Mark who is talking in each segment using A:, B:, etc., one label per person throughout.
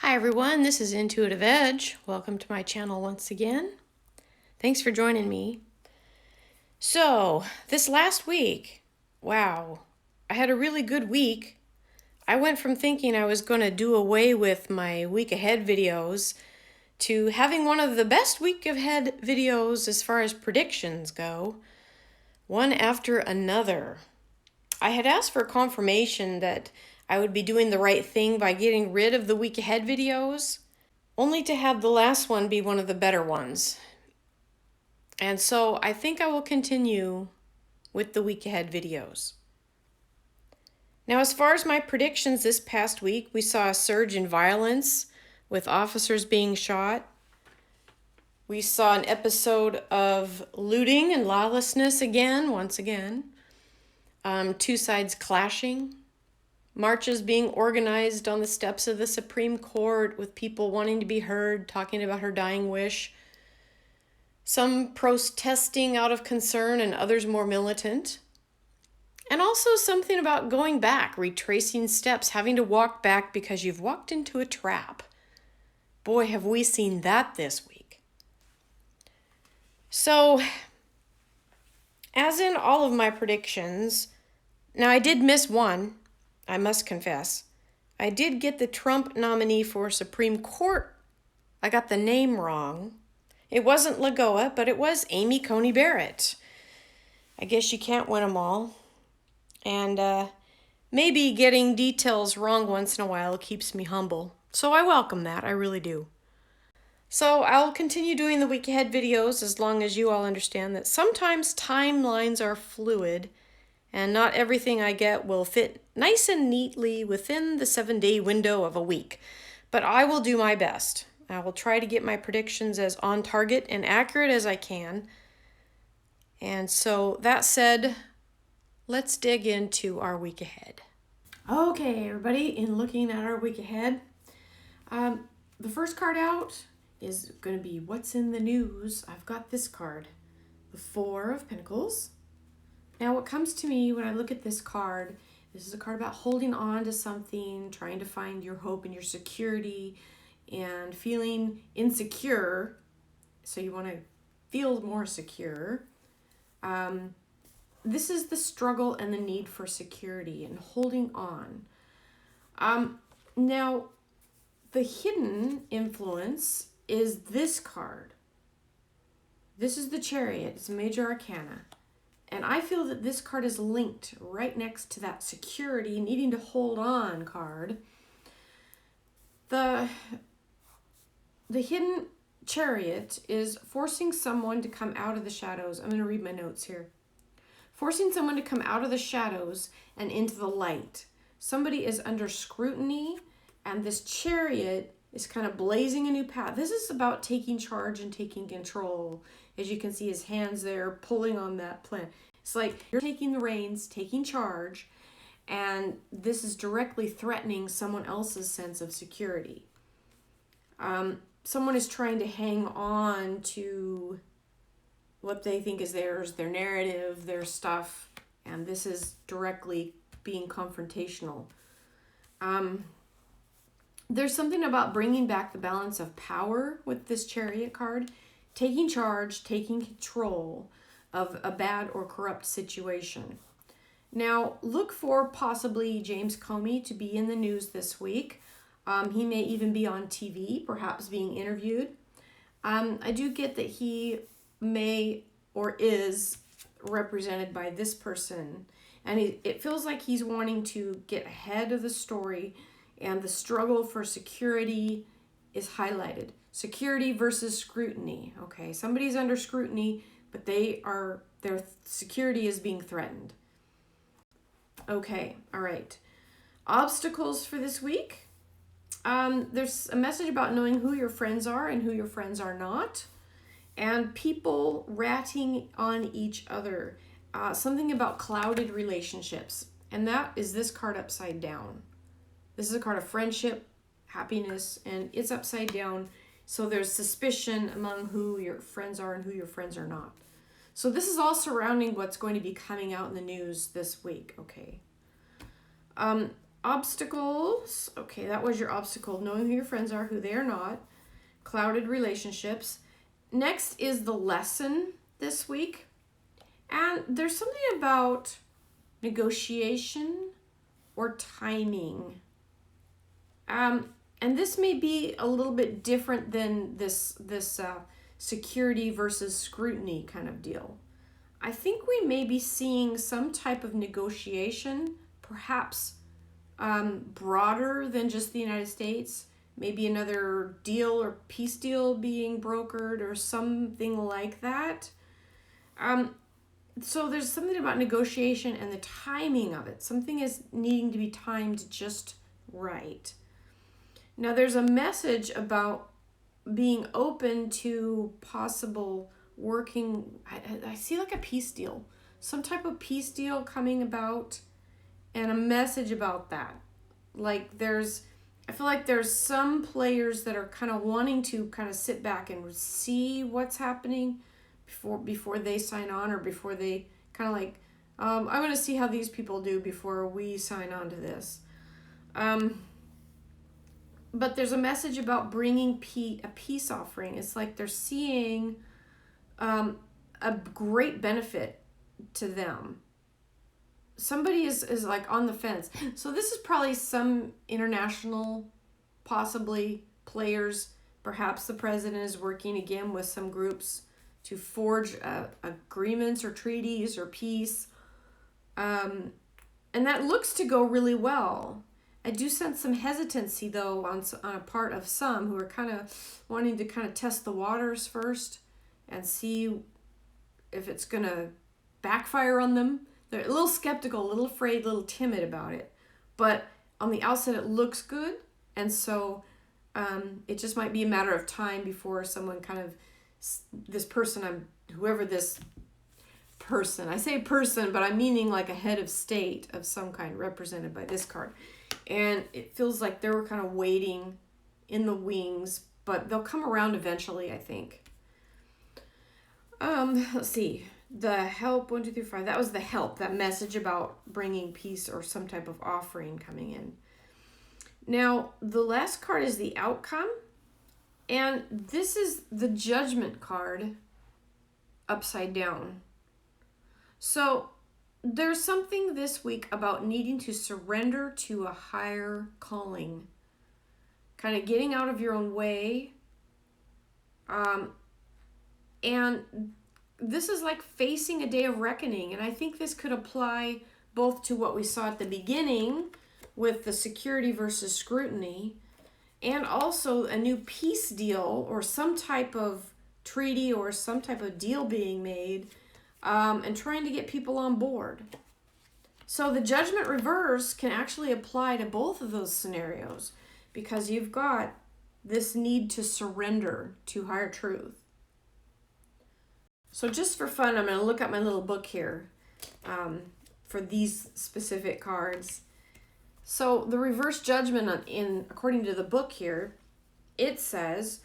A: Hi everyone, this is Intuitive Edge. Welcome to my channel once again. Thanks for joining me. So, this last week, wow, I had a really good week. I went from thinking I was going to do away with my week ahead videos to having one of the best week ahead videos as far as predictions go, one after another. I had asked for confirmation that I would be doing the right thing by getting rid of the week ahead videos, only to have the last one be one of the better ones. And so I think I will continue with the week ahead videos. Now, as far as my predictions this past week, we saw a surge in violence with officers being shot. We saw an episode of looting and lawlessness once again. Two sides clashing. Marches being organized on the steps of the Supreme Court with people wanting to be heard, talking about her dying wish. Some protesting out of concern and others more militant. And also something about going back, retracing steps, having to walk back because you've walked into a trap. Boy, have we seen that this week. So, as in all of my predictions, now I did miss one. I must confess, I did get the Trump nominee for Supreme Court. I got the name wrong. It wasn't Lagoa, but it was Amy Coney Barrett. I guess you can't win them all. And maybe getting details wrong once in a while keeps me humble. So I welcome that, I really do. So I'll continue doing the week ahead videos as long as you all understand that sometimes timelines are fluid and not everything I get will fit nice and neatly within the 7-day window of a week. But I will do my best. I will try to get my predictions as on target and accurate as I can. And so that said, let's dig into our week ahead. Okay, everybody, in looking at our week ahead, the first card out is going to be what's in the news. I've got this card, the Four of Pentacles. Now, what comes to me when I look at this card, this is a card about holding on to something, trying to find your hope and your security, and feeling insecure, so you want to feel more secure. This is the struggle and the need for security and holding on. Now, the hidden influence is this card. This is the Chariot. It's a major arcana. And I feel that this card is linked right next to that security, needing to hold on card. The hidden Chariot is forcing someone to come out of the shadows. I'm going to read my notes here. Forcing someone to come out of the shadows and into the light. Somebody is under scrutiny, and this Chariot is kind of blazing a new path. This is about taking charge and taking control. As you can see, his hands there pulling on that plan. It's like you're taking the reins, taking charge, and this is directly threatening someone else's sense of security. Someone is trying to hang on to what they think is theirs, their narrative, their stuff, and this is directly being confrontational. There's something about bringing back the balance of power with this Chariot card, taking charge, taking control of a bad or corrupt situation. Now, look for possibly James Comey to be in the news this week. He may even be on TV, perhaps being interviewed. I do get that he may or is represented by this person, and it feels like he's wanting to get ahead of the story, and the struggle for security is highlighted. Security versus scrutiny. Okay, somebody's under scrutiny, but their security is being threatened. Okay, all right. Obstacles for this week. There's a message about knowing who your friends are and who your friends are not. And people ratting on each other. Something about clouded relationships. And that is this card upside down. This is a card of friendship, happiness, and it's upside down. So there's suspicion among who your friends are and who your friends are not. So this is all surrounding what's going to be coming out in the news this week, okay? Obstacles. Okay, that was your obstacle. Knowing who your friends are, who they are not. Clouded relationships. Next is the lesson this week. And there's something about negotiation or timing. And this may be a little bit different than this security versus scrutiny kind of deal. I think we may be seeing some type of negotiation, perhaps broader than just the United States. Maybe another deal or peace deal being brokered or something like that. So there's something about negotiation and the timing of it. Something is needing to be timed just right. Now there's a message about being open to possible working. I see like a peace deal, some type of peace deal coming about, and a message about that. Like I feel like there's some players that are kind of wanting to kind of sit back and see what's happening before they sign on, or before they kind of like, I want to see how these people do before we sign on to this. But there's a message about bringing a peace offering. It's like they're seeing a great benefit to them. Somebody is like on the fence. So this is probably some international, possibly players. Perhaps the president is working again with some groups to forge agreements or treaties or peace. And that looks to go really well. I do sense some hesitancy, though, on a part of some who are kind of wanting to kind of test the waters first and see if it's going to backfire on them. They're a little skeptical, a little afraid, a little timid about it. But on the outset, it looks good. And so it just might be a matter of time before someone kind of, this person, whoever this person, I say person, but I'm meaning like a head of state of some kind represented by this card. And it feels like they were kind of waiting in the wings, but they'll come around eventually, I think. Let's see. The help, 1, 2, 3, 4. That was the help, that message about bringing peace or some type of offering coming in. Now, the last card is the outcome. And this is the judgment card upside down. So there's something this week about needing to surrender to a higher calling, kind of getting out of your own way. And this is like facing a day of reckoning. And I think this could apply both to what we saw at the beginning with the security versus scrutiny, and also a new peace deal or some type of treaty or some type of deal being made. And trying to get people on board. So the judgment reverse can actually apply to both of those scenarios, because you've got this need to surrender to higher truth. So just for fun, I'm going to look at my little book here for these specific cards. So the reverse judgment according to the book here, it says,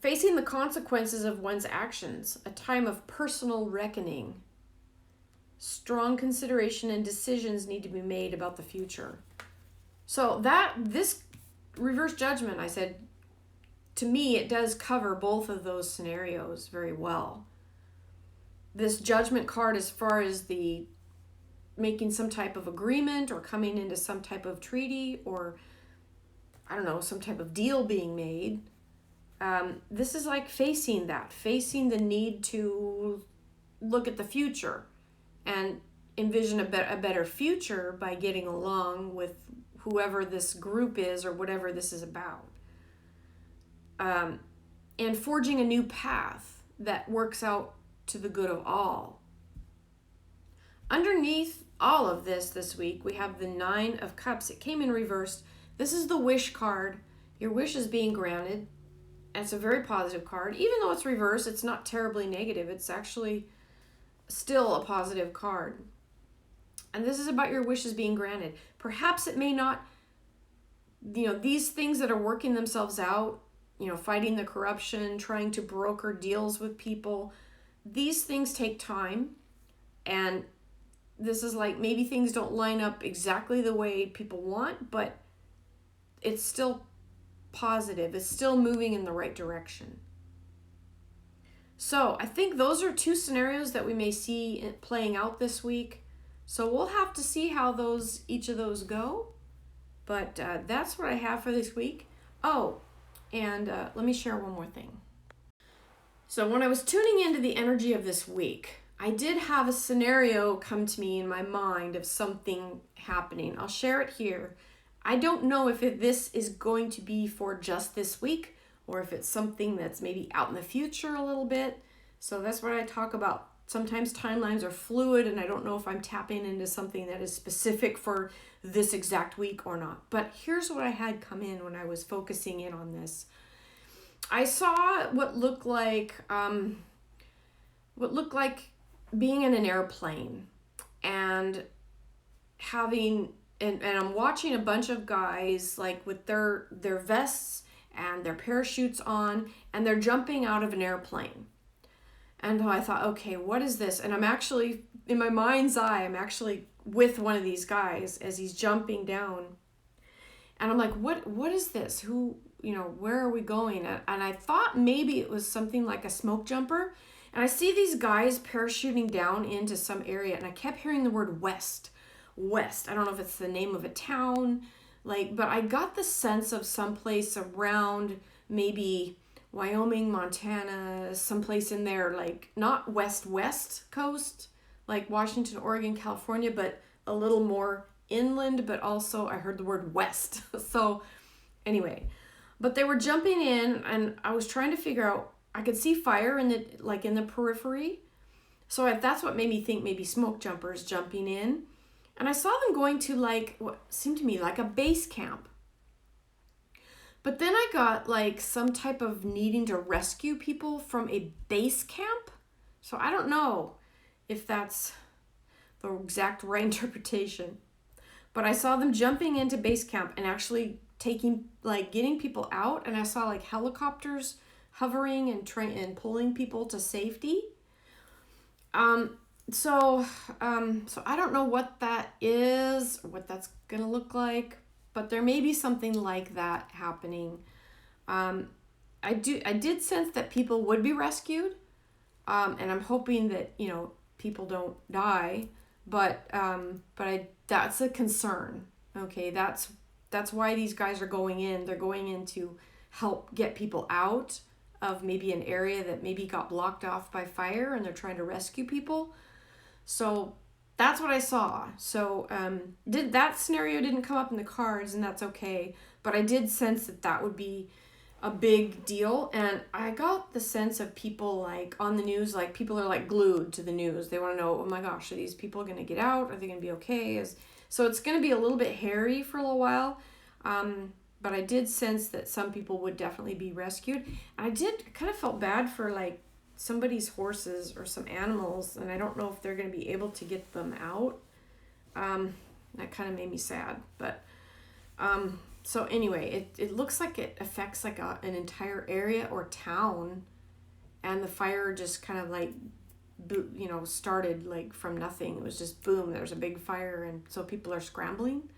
A: facing the consequences of one's actions, a time of personal reckoning. Strong consideration and decisions need to be made about the future. So this reverse judgment, I said, to me, it does cover both of those scenarios very well. This judgment card, as far as the making some type of agreement or coming into some type of treaty or, I don't know, some type of deal being made, this is like facing the need to look at the future and envision a better future by getting along with whoever this group is or whatever this is about. And forging a new path that works out to the good of all. Underneath all of this week, we have the 9 of Cups. It came in reversed. This is the wish card. Your wish is being granted. And it's a very positive card. Even though it's reversed, it's not terribly negative. It's actually still a positive card. And this is about your wishes being granted. Perhaps it may not, these things that are working themselves out, fighting the corruption, trying to broker deals with people, these things take time. And this is like maybe things don't line up exactly the way people want, but it's still positive. It's still moving in the right direction. So I think those are two scenarios that we may see playing out this week. So we'll have to see how each of those go. But that's what I have for this week. Oh, and let me share one more thing. So when I was tuning into the energy of this week, I did have a scenario come to me in my mind of something happening. I'll share it here. I don't know if this is going to be for just this week or if it's something that's maybe out in the future a little bit. So that's what I talk about. Sometimes timelines are fluid and I don't know if I'm tapping into something that is specific for this exact week or not. But here's what I had come in when I was focusing in on this. I saw what looked like being in an airplane and having and I'm watching a bunch of guys like with their vests and their parachutes on, and they're jumping out of an airplane. And I thought, okay, what is this? And I'm actually, in my mind's eye, I'm actually with one of these guys as he's jumping down. And I'm like, what is this? Who, where are we going? And I thought maybe it was something like a smoke jumper. And I see these guys parachuting down into some area, and I kept hearing the word west. I don't know if it's the name of a town, but I got the sense of someplace around maybe Wyoming, Montana, someplace in there, like not west coast, like Washington, Oregon, California, but a little more inland, but also I heard the word west. So anyway, but they were jumping in and I was trying to figure out, I could see fire in the periphery. So that's what made me think maybe smoke jumpers jumping in. And I saw them going to what seemed to me like a base camp. But then I got some type of needing to rescue people from a base camp. So I don't know if that's the exact right interpretation. But I saw them jumping into base camp and actually getting people out. And I saw helicopters hovering and pulling people to safety. So I don't know what that is, or what that's gonna look like, but there may be something like that happening. I did sense that people would be rescued, and I'm hoping that people don't die, but that's a concern. Okay, that's why these guys are going in. They're going in to help get people out of maybe an area that maybe got blocked off by fire, and they're trying to rescue people. So that's what I saw. So that scenario didn't come up in the cards, and that's okay. But I did sense that would be a big deal. And I got the sense of people on the news, people are glued to the news. They want to know, oh my gosh, are these people going to get out? Are they going to be okay? So it's going to be a little bit hairy for a little while. But I did sense that some people would definitely be rescued. And I kind of felt bad for somebody's horses or some animals, and I don't know if they're going to be able to get them out. That kind of made me sad. But so anyway, it looks like it affects an entire area or town, and the fire just kind of started from nothing. It was just boom, there's a big fire, and so people are scrambling.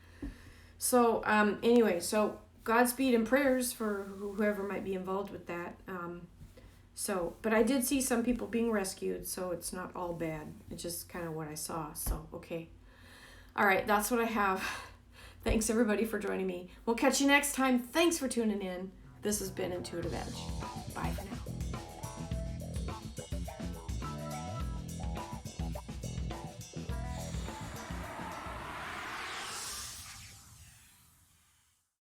A: So anyway, so Godspeed and prayers for whoever might be involved with that. But I did see some people being rescued, so it's not all bad. It's just kind of what I saw. So, okay. All right, that's what I have. Thanks, everybody, for joining me. We'll catch you next time. Thanks for tuning in. This has been Intuitive Edge. Bye for now.